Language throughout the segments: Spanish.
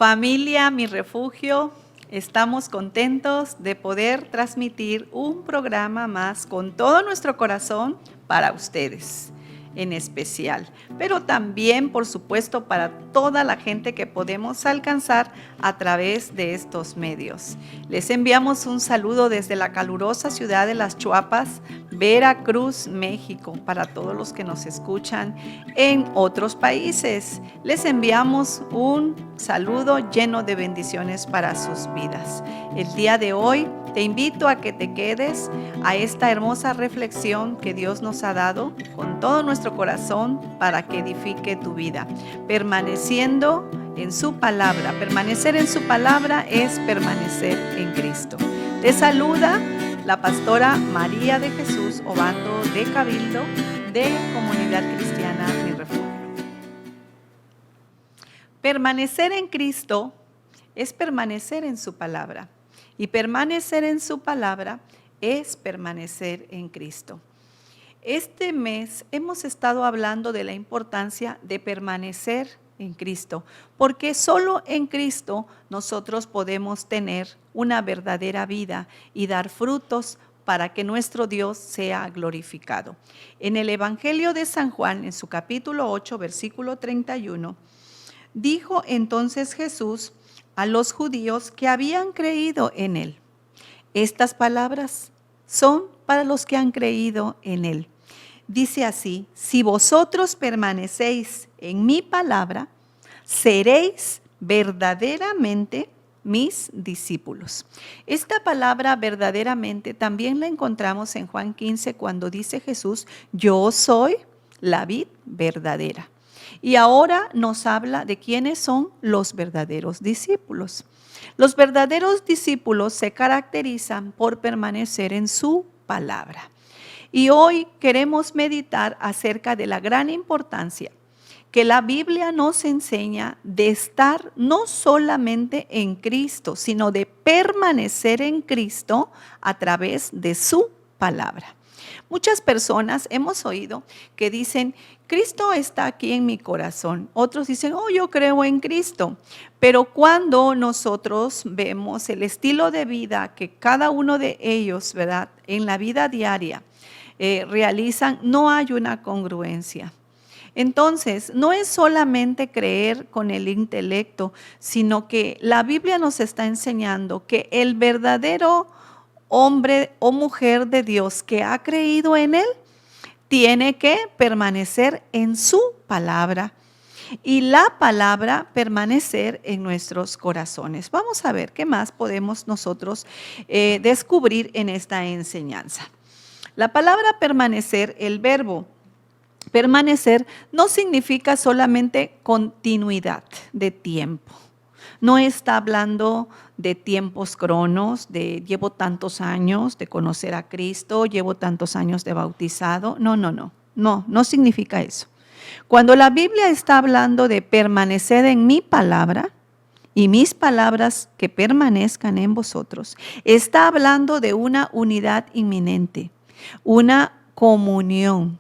Familia, mi refugio, estamos contentos de poder transmitir un programa más con todo nuestro corazón para ustedes en especial, pero también, por supuesto, para toda la gente que podemos alcanzar a través de estos medios. Les enviamos un saludo desde la calurosa ciudad de Las Chuapas, Veracruz, México, para todos los que nos escuchan en otros países. Les enviamos un saludo lleno de bendiciones para sus vidas. El día de hoy te invito a que te quedes a esta hermosa reflexión que Dios nos ha dado con todo nuestro corazón para que edifique tu vida, permaneciendo en su palabra. Permanecer en su palabra es permanecer en Cristo. Te saluda la pastora María de Jesús Obando de Cabildo de Comunidad Cristiana Mi Refugio. Permanecer en Cristo es permanecer en su palabra. Y permanecer en su palabra es permanecer en Cristo. Este mes hemos estado hablando de la importancia de permanecer en Cristo, porque solo en Cristo nosotros podemos tener una verdadera vida y dar frutos para que nuestro Dios sea glorificado. En el Evangelio de San Juan, en su capítulo 8, versículo 31, dijo entonces Jesús a los judíos que habían creído en él: estas palabras son para los que han creído en él. Dice así: si vosotros permanecéis en mi palabra, seréis verdaderamente mis discípulos. Esta palabra verdaderamente también la encontramos en Juan 15 cuando dice Jesús: yo soy la vid verdadera. Y ahora nos habla de quiénes son los verdaderos discípulos. Los verdaderos discípulos se caracterizan por permanecer en su palabra. Y hoy queremos meditar acerca de la gran importancia que la Biblia nos enseña de estar no solamente en Cristo, sino de permanecer en Cristo a través de su palabra. Muchas personas hemos oído que dicen: Cristo está aquí en mi corazón. Otros dicen: oh, yo creo en Cristo. Pero cuando nosotros vemos el estilo de vida que cada uno de ellos, ¿verdad?, en la vida diaria realizan, no hay una congruencia. Entonces, no es solamente creer con el intelecto, sino que la Biblia nos está enseñando que el verdadero hombre o mujer de Dios que ha creído en él tiene que permanecer en su palabra y la palabra permanecer en nuestros corazones. Vamos a ver qué más podemos nosotros descubrir en esta enseñanza. La palabra permanecer, el verbo permanecer, no significa solamente continuidad de tiempo. No está hablando de tiempos cronos, de llevo tantos años de conocer a Cristo, llevo tantos años de bautizado. No significa eso. Cuando la Biblia está hablando de permanecer en mi palabra y mis palabras que permanezcan en vosotros, está hablando de una unidad inminente, una comunión,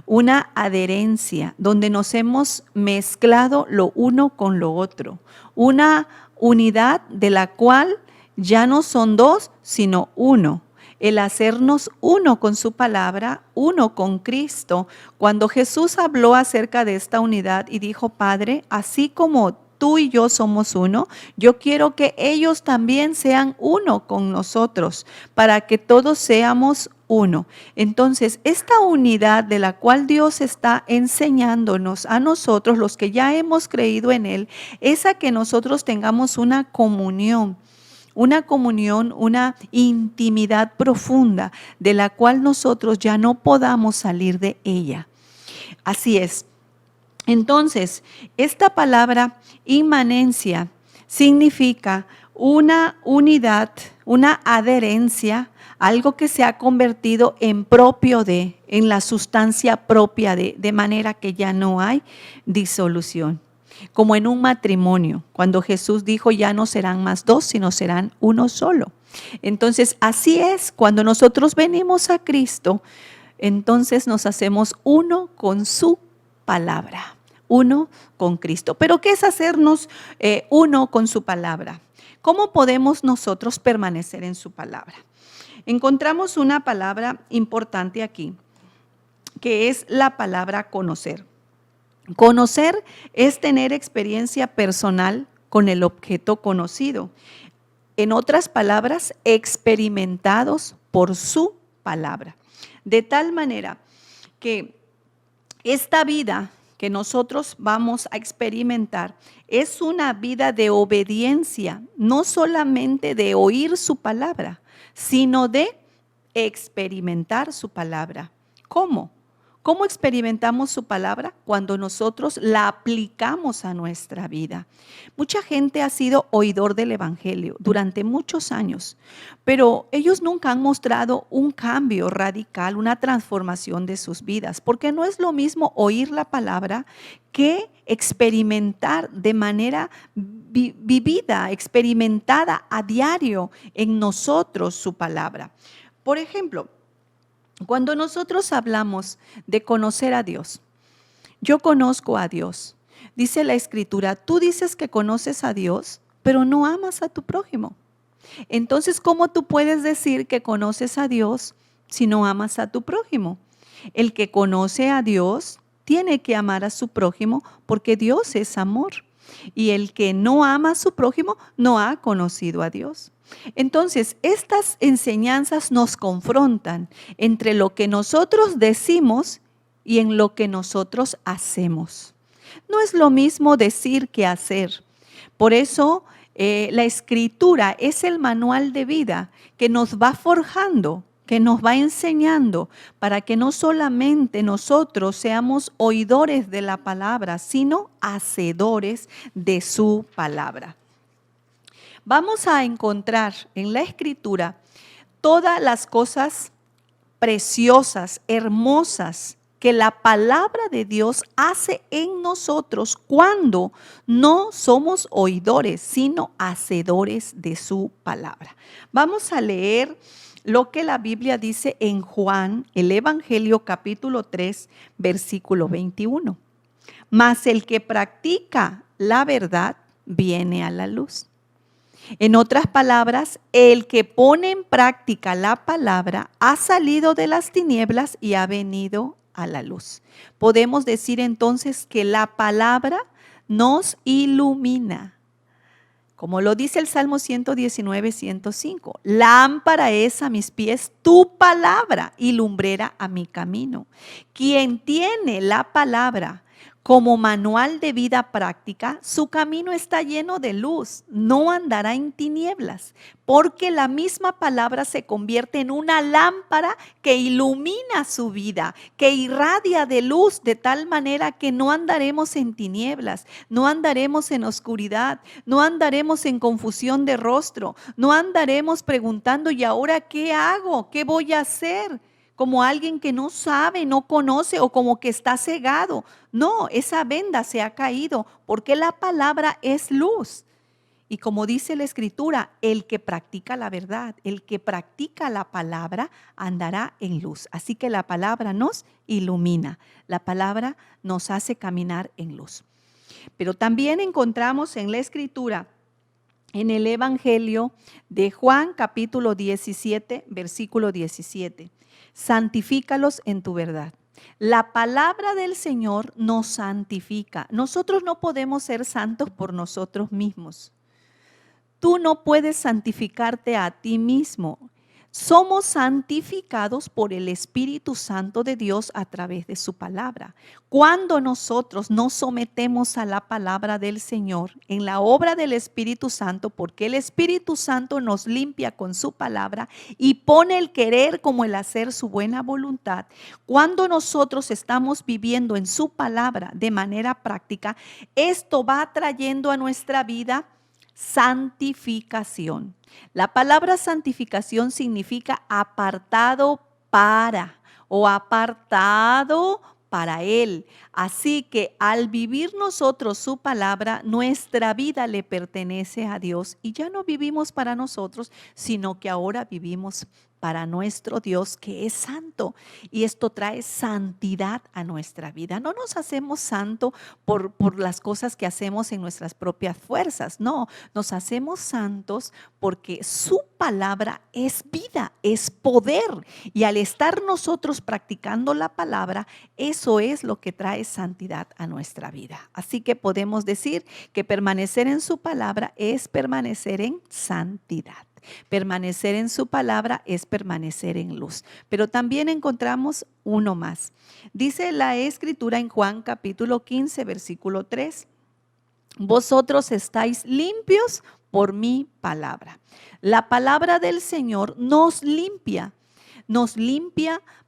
una adherencia, donde nos hemos mezclado lo uno con lo otro, una unidad de la cual ya no son dos, sino uno. El hacernos uno con su palabra, uno con Cristo. Cuando Jesús habló acerca de esta unidad y dijo: Padre, así como tú y yo somos uno, yo quiero que ellos también sean uno con nosotros, para que todos seamos uno. Entonces, esta unidad de la cual Dios está enseñándonos a nosotros, los que ya hemos creído en Él, es a que nosotros tengamos una comunión, una intimidad profunda, de la cual nosotros ya no podamos salir de ella. Así es. Entonces, esta palabra inmanencia significa una unidad, una adherencia, algo que se ha convertido en propio en la sustancia propia de manera que ya no hay disolución. Como en un matrimonio, cuando Jesús dijo: ya no serán más dos, sino serán uno solo. Entonces, así es, cuando nosotros venimos a Cristo, entonces nos hacemos uno con su palabra. uno con Cristo. ¿Pero qué es hacernos uno con su palabra? ¿Cómo podemos nosotros permanecer en su palabra? Encontramos una palabra importante aquí, que es la palabra conocer. Conocer es tener experiencia personal con el objeto conocido. En otras palabras, experimentados por su palabra. De tal manera que esta vida que nosotros vamos a experimentar es una vida de obediencia, no solamente de oír su palabra, sino de experimentar su palabra. ¿Cómo? ¿Cómo experimentamos su palabra? Cuando nosotros la aplicamos a nuestra vida. Mucha gente ha sido oidor del Evangelio durante muchos años, pero ellos nunca han mostrado un cambio radical, una transformación de sus vidas, porque no es lo mismo oír la palabra que experimentar de manera vivida, experimentada a diario en nosotros su palabra. Por ejemplo, cuando nosotros hablamos de conocer a Dios, yo conozco a Dios. Dice la Escritura, tú dices que conoces a Dios, pero no amas a tu prójimo. Entonces, ¿cómo tú puedes decir que conoces a Dios si no amas a tu prójimo? El que conoce a Dios tiene que amar a su prójimo porque Dios es amor. Y el que no ama a su prójimo no ha conocido a Dios. Entonces, estas enseñanzas nos confrontan entre lo que nosotros decimos y en lo que nosotros hacemos. No es lo mismo decir que hacer. Por eso, la Escritura es el manual de vida que nos va forjando, que nos va enseñando para que no solamente nosotros seamos oidores de la palabra, sino hacedores de su palabra. Vamos a encontrar en la Escritura todas las cosas preciosas, hermosas, que la palabra de Dios hace en nosotros cuando no somos oidores, sino hacedores de su palabra. Vamos a leer lo que la Biblia dice en Juan, el Evangelio capítulo 3, versículo 21. Mas el que practica la verdad viene a la luz. En otras palabras, el que pone en práctica la palabra ha salido de las tinieblas y ha venido a la luz. Podemos decir entonces que la palabra nos ilumina. Como lo dice el Salmo 119, 105, lámpara es a mis pies tu palabra y lumbrera a mi camino. Quien tiene la palabra como manual de vida práctica, su camino está lleno de luz, no andará en tinieblas, porque la misma palabra se convierte en una lámpara que ilumina su vida, que irradia de luz de tal manera que no andaremos en tinieblas, no andaremos en oscuridad, no andaremos en confusión de rostro, no andaremos preguntando, ¿y ahora qué hago? ¿Qué voy a hacer? Como alguien que no sabe, no conoce o como que está cegado. No, esa venda se ha caído porque la palabra es luz. Y como dice la Escritura, el que practica la verdad, el que practica la palabra andará en luz. Así que la palabra nos ilumina, la palabra nos hace caminar en luz. Pero también encontramos en la Escritura, en el Evangelio de Juan capítulo 17, versículo 17. Santifícalos en tu verdad. La palabra del Señor nos santifica. Nosotros no podemos ser santos por nosotros mismos. Tú no puedes santificarte a ti mismo. Somos santificados por el Espíritu Santo de Dios a través de su palabra. Cuando nosotros nos sometemos a la palabra del Señor en la obra del Espíritu Santo, porque el Espíritu Santo nos limpia con su palabra y pone el querer como el hacer su buena voluntad. Cuando nosotros estamos viviendo en su palabra de manera práctica, esto va trayendo a nuestra vida santificación. La palabra santificación significa apartado para o apartado para Él. Así que al vivir nosotros su palabra, nuestra vida le pertenece a Dios y ya no vivimos para nosotros, sino que ahora vivimos para nuestro Dios que es santo, y esto trae santidad a nuestra vida. No nos hacemos santo por las cosas que hacemos en nuestras propias fuerzas, no, nos hacemos santos porque su palabra es vida, es poder, y al estar nosotros practicando la palabra, eso es lo que trae santidad a nuestra vida. Así que podemos decir que permanecer en su palabra es permanecer en santidad. Permanecer en su palabra es permanecer en luz. Pero también encontramos uno más. Dice la Escritura en Juan capítulo 15, versículo 3. Vosotros estáis limpios por mi palabra. La palabra del Señor nos limpia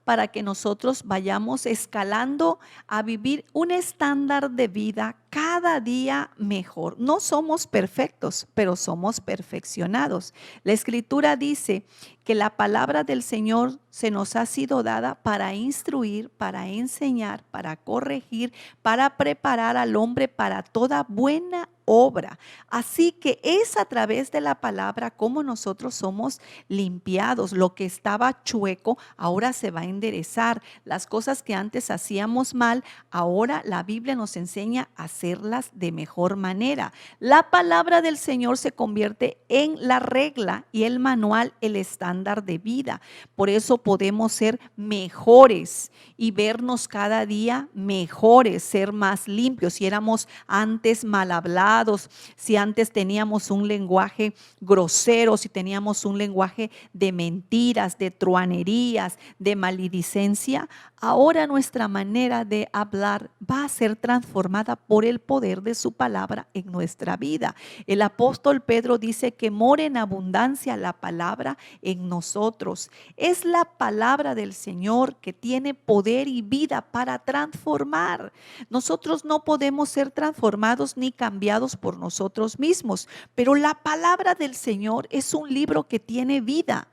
para que nosotros vayamos escalando a vivir un estándar de vida cada día mejor. No somos perfectos, pero somos perfeccionados. La Escritura dice que la palabra del Señor se nos ha sido dada para instruir, para enseñar, para corregir, para preparar al hombre para toda buena obra. Así que es a través de la palabra como nosotros somos limpiados. Lo que estaba chueco ahora se va a enderezar. Las cosas que antes hacíamos mal, ahora la Biblia nos enseña a hacerlas de mejor manera. La palabra del Señor se convierte en la regla y el manual, el estándar de vida. Por eso podemos ser mejores y vernos cada día mejores, ser más limpios. Si éramos antes mal hablados, si antes teníamos un lenguaje grosero, si teníamos un lenguaje de mentiras, de truanerías, de maledicencia, ahora nuestra manera de hablar va a ser transformada por el poder de su palabra en nuestra vida. El apóstol Pedro dice que mora en abundancia la palabra en nosotros. Es la palabra del Señor que tiene poder y vida para transformar. Nosotros no podemos ser transformados ni cambiados por nosotros mismos, pero la palabra del Señor es un libro que tiene vida.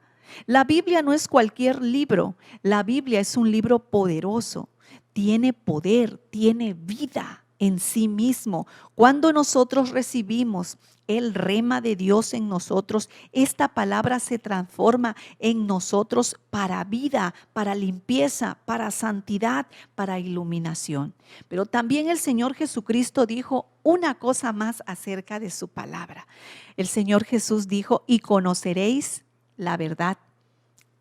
La Biblia no es cualquier libro, la Biblia es un libro poderoso, tiene poder, tiene vida en sí mismo. Cuando nosotros recibimos el rema de Dios en nosotros, esta palabra se transforma en nosotros para vida, para limpieza, para santidad, para iluminación. Pero también el Señor Jesucristo dijo una cosa más acerca de su palabra. El Señor Jesús dijo: y conoceréis la verdad,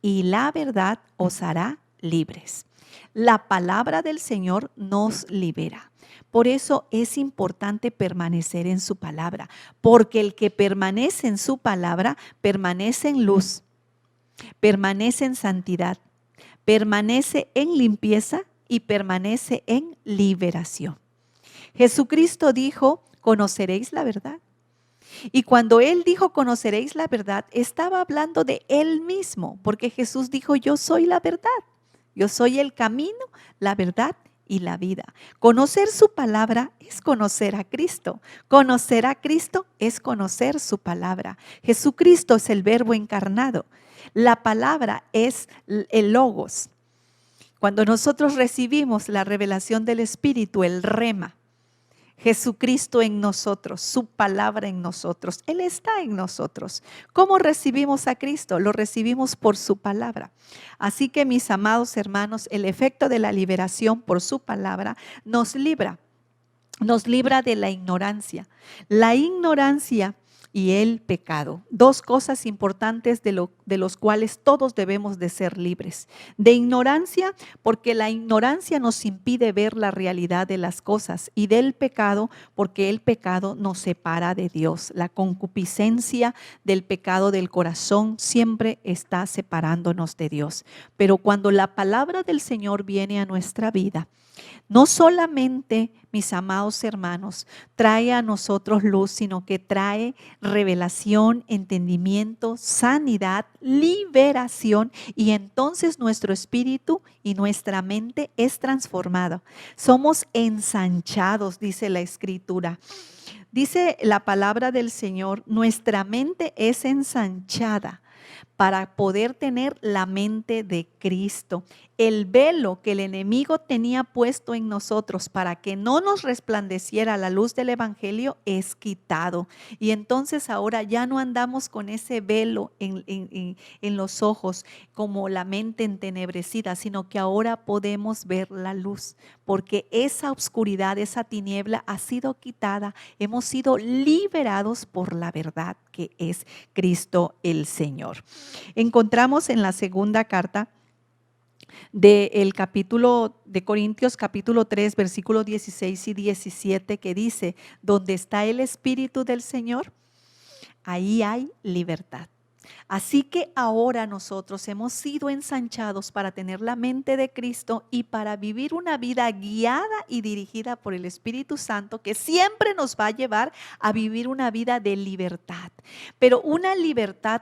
y la verdad os hará libres. La palabra del Señor nos libera. Por eso es importante permanecer en su palabra, porque el que permanece en su palabra permanece en luz, permanece en santidad, permanece en limpieza y permanece en liberación. Jesucristo dijo: conoceréis la verdad. Y cuando Él dijo conoceréis la verdad, estaba hablando de Él mismo, porque Jesús dijo: yo soy la verdad, yo soy el camino, la verdad y la vida. Conocer su palabra es conocer a Cristo. Conocer a Cristo es conocer su palabra. Jesucristo es el Verbo encarnado. La palabra es el Logos. Cuando nosotros recibimos la revelación del Espíritu, el Rema, Jesucristo en nosotros, su palabra en nosotros, Él está en nosotros. ¿Cómo recibimos a Cristo? Lo recibimos por su palabra. Así que, mis amados hermanos, el efecto de la liberación por su palabra nos libra de la ignorancia. La ignorancia y el pecado. Dos cosas importantes de los cuales todos debemos de ser libres. De ignorancia, porque la ignorancia nos impide ver la realidad de las cosas, y del pecado, porque el pecado nos separa de Dios. La concupiscencia del pecado del corazón siempre está separándonos de Dios. Pero cuando la palabra del Señor viene a nuestra vida, no solamente, mis amados hermanos, trae a nosotros luz, sino que trae revelación, entendimiento, sanidad, liberación, y entonces nuestro espíritu y nuestra mente es transformado. Somos ensanchados, dice la Escritura. Dice la palabra del Señor: nuestra mente es ensanchada para poder tener la mente de Cristo. El velo que el enemigo tenía puesto en nosotros para que no nos resplandeciera la luz del evangelio es quitado. Y entonces ahora ya no andamos con ese velo en los ojos como la mente entenebrecida, sino que ahora podemos ver la luz, porque esa oscuridad, esa tiniebla ha sido quitada. Hemos sido liberados por la verdad que es Cristo el Señor. Encontramos en la segunda carta del capítulo de Corintios, capítulo 3, versículos 16 y 17, que dice: donde está el Espíritu del Señor, ahí hay libertad. Así que ahora nosotros hemos sido ensanchados para tener la mente de Cristo y para vivir una vida guiada y dirigida por el Espíritu Santo, que siempre nos va a llevar a vivir una vida de libertad, pero una libertad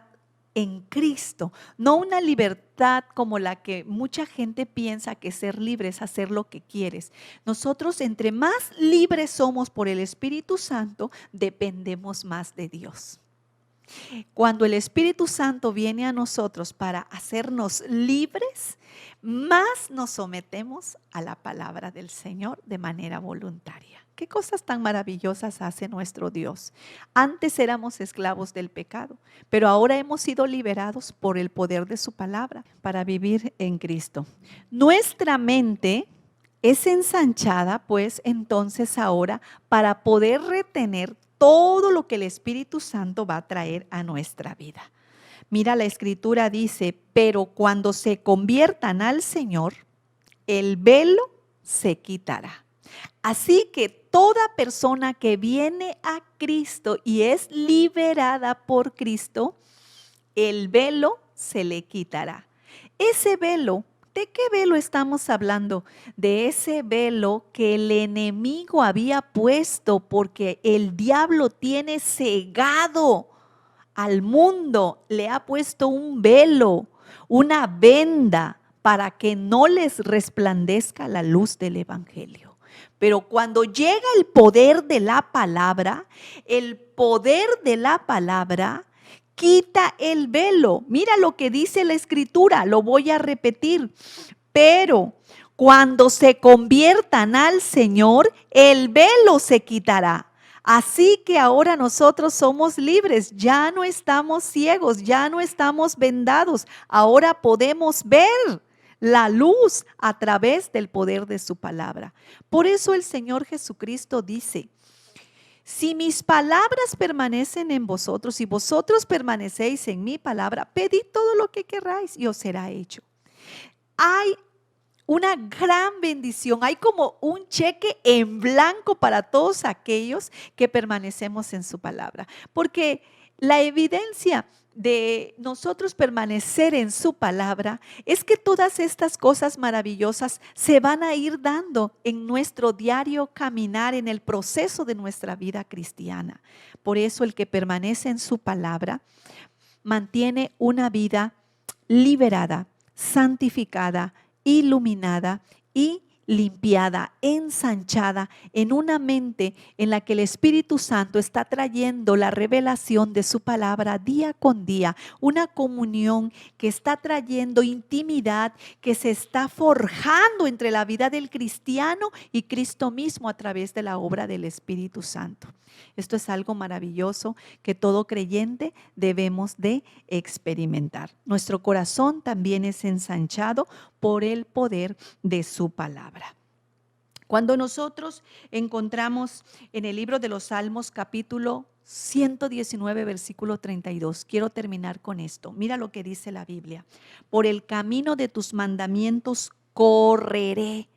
en Cristo, no una libertad como la que mucha gente piensa que ser libre es hacer lo que quieres. Nosotros, entre más libres somos por el Espíritu Santo, dependemos más de Dios. Cuando el Espíritu Santo viene a nosotros para hacernos libres, más nos sometemos a la palabra del Señor de manera voluntaria. ¿Qué cosas tan maravillosas hace nuestro Dios? Antes éramos esclavos del pecado, pero ahora hemos sido liberados por el poder de su palabra para vivir en Cristo. Nuestra mente es ensanchada, pues, entonces ahora para poder retener todo lo que el Espíritu Santo va a traer a nuestra vida. Mira, la Escritura dice: pero cuando se conviertan al Señor, el velo se quitará. Así que toda persona que viene a Cristo y es liberada por Cristo, el velo se le quitará. Ese velo, ¿de qué velo estamos hablando? De ese velo que el enemigo había puesto, porque el diablo tiene cegado al mundo, le ha puesto un velo, una venda para que no les resplandezca la luz del evangelio. Pero cuando llega el poder de la palabra, el poder de la palabra quita el velo. Mira lo que dice la Escritura, lo voy a repetir. Pero cuando se conviertan al Señor, el velo se quitará. Así que ahora nosotros somos libres, ya no estamos ciegos, ya no estamos vendados, ahora podemos ver la luz a través del poder de su palabra. Por eso el Señor Jesucristo dice: si mis palabras permanecen en vosotros y vosotros permanecéis en mi palabra, pedid todo lo que queráis y os será hecho. Hay una gran bendición, hay como un cheque en blanco para todos aquellos que permanecemos en su palabra, porque la evidencia de nosotros permanecer en su palabra es que todas estas cosas maravillosas se van a ir dando en nuestro diario caminar, en el proceso de nuestra vida cristiana. Por eso el que permanece en su palabra mantiene una vida liberada, santificada, iluminada y limpiada, ensanchada, en una mente en la que el Espíritu Santo está trayendo la revelación de su palabra día con día, una comunión que está trayendo intimidad, que se está forjando entre la vida del cristiano y Cristo mismo a través de la obra del Espíritu Santo. Esto es algo maravilloso que todo creyente debemos de experimentar. Nuestro corazón también es ensanchado por el poder de su palabra. Cuando nosotros encontramos en el libro de los Salmos, capítulo 119, versículo 32, quiero terminar con esto. Mira lo que dice la Biblia: por el camino de tus mandamientos correré,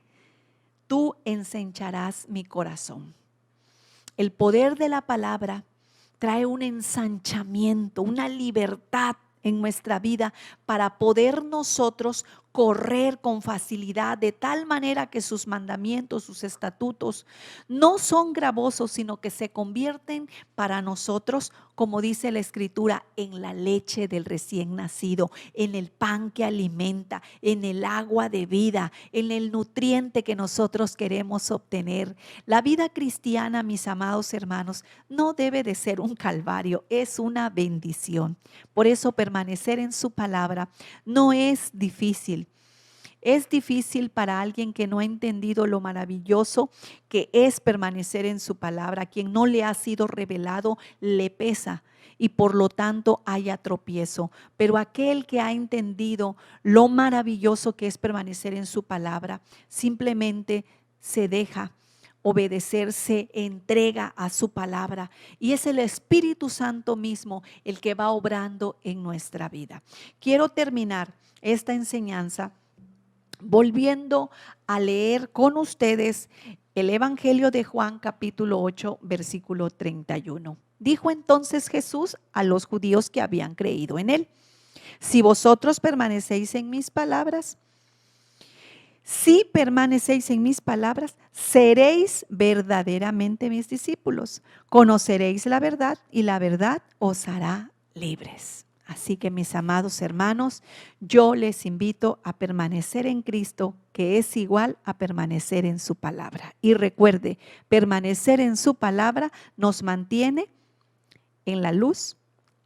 tú ensancharás mi corazón. El poder de la palabra trae un ensanchamiento, una libertad en nuestra vida para poder nosotros correr con facilidad, de tal manera que sus mandamientos, sus estatutos no son gravosos, sino que se convierten para nosotros, como dice la Escritura, en la leche del recién nacido, en el pan que alimenta, en el agua de vida, en el nutriente que nosotros queremos obtener. La vida cristiana, mis amados hermanos, no debe de ser un calvario, es una bendición. Por eso permanecer en su palabra no es difícil. Es difícil para alguien que no ha entendido lo maravilloso que es permanecer en su palabra. A quien no le ha sido revelado le pesa y por lo tanto haya tropiezo. Pero aquel que ha entendido lo maravilloso que es permanecer en su palabra, simplemente se deja obedecer, se entrega a su palabra, y es el Espíritu Santo mismo el que va obrando en nuestra vida. Quiero terminar esta enseñanza volviendo a leer con ustedes el Evangelio de Juan capítulo 8 versículo 31. Dijo entonces Jesús a los judíos que habían creído en él: si vosotros permanecéis en mis palabras, seréis verdaderamente mis discípulos. Conoceréis la verdad y la verdad os hará libres. Así que, mis amados hermanos, yo les invito a permanecer en Cristo, que es igual a permanecer en su palabra. Y recuerde, permanecer en su palabra nos mantiene en la luz,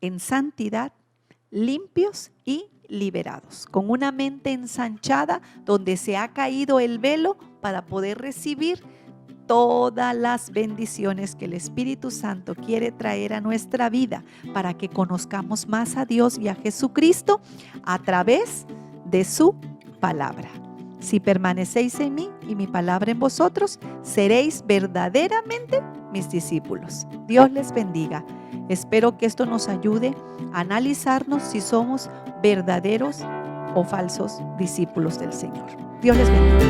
en santidad, limpios y liberados, con una mente ensanchada donde se ha caído el velo para poder recibir todas las bendiciones que el Espíritu Santo quiere traer a nuestra vida para que conozcamos más a Dios y a Jesucristo a través de su palabra. Si permanecéis en mí y mi palabra en vosotros, seréis verdaderamente mis discípulos. Dios les bendiga. Espero que esto nos ayude a analizarnos si somos verdaderos o falsos discípulos del Señor. Dios les bendiga.